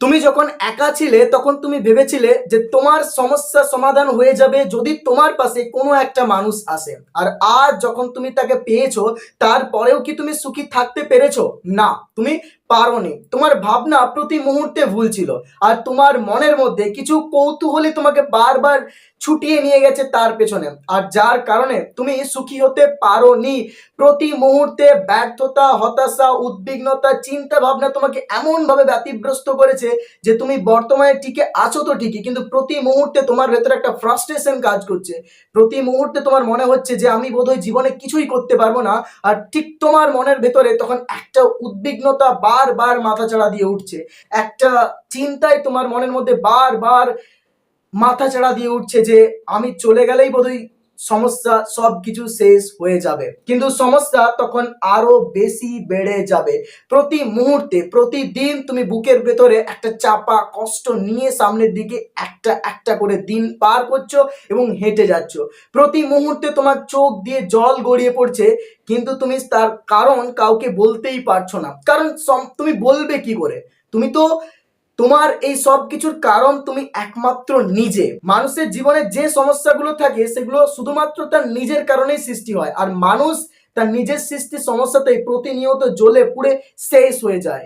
তুমি যখন একা ছিলে তখন তুমি ভেবেছিলে যে তোমার সমস্যা সমাধান হয়ে যাবে যদি তোমার পাশে কোনো একটা মানুষ আসে। আর আজ যখন তুমি তাকে পেয়েছো, তারপরেও কি তুমি সুখী থাকতে পেরেছো? না, তুমি পারোনি। তোমার ভাবনা প্রতি মুহূর্তে ভুল ছিল। আর তোমার মনের মধ্যে কিছু কৌতূহলী তোমাকে বারবার ছুটিয়ে নিয়ে গেছে তার পেছনে, আর যার কারণে তুমি সুখী হতে পারোনি। প্রতি মুহূর্তে ব্যর্থতা, হতাশা, উদ্বিগ্নতা, চিন্তা ভাবনা তোমাকে এমন ভাবে ব্যতিব্যস্ত করেছে যে তুমি বর্তমানে টিকে আছো তো ঠিকই, কিন্তু প্রতি মুহূর্তে তোমার ভেতরে একটা ফ্রাস্ট্রেশন কাজ করছে। প্রতি মুহূর্তে তোমার মনে হচ্ছে যে আমি বোধহয় জীবনে কিছুই করতে পারবো না। আর ঠিক তোমার মনের ভেতরে তখন একটা উদ্বিগ্নতা বারবার মাথাচাড়া দিয়ে উঠছে। একটা চিন্তায় তোমার মনের মধ্যে বারবার মাথাচাড়া দিয়ে উঠছে যে আমি চলে গেলেই বোধহয় সমস্যা সবকিছু শেষ হয়ে যাবে। কিন্তু সমস্যা তখন আরো বেশি বেড়ে যাবে। প্রতি মুহূর্তে, প্রতিদিন তুমি বুকের ভেতরে একটা চাপা কষ্ট নিয়ে সামনের দিকে একটা একটা করে দিন পার করছো এবং হেঁটে যাচ্ছ। প্রতি মুহূর্তে তোমার চোখ দিয়ে জল গড়িয়ে পড়ছে, কিন্তু তুমি তার কারণ কাউকে বলতেই পারছো না। কারণ তুমি বলবে কি করে? তুমি তো, তোমার এই সব কিছুর কারণ তুমি একমাত্র নিজে। মানুষের জীবনে যে সমস্যাগুলো থাকে সেগুলো শুধুমাত্র তার নিজের কারণেই সৃষ্টি হয়, আর মানুষ তার নিজের সৃষ্টি সমস্যাতেই প্রতিনিয়ত জ্বলে পুড়ে শেষ হয়ে যায়।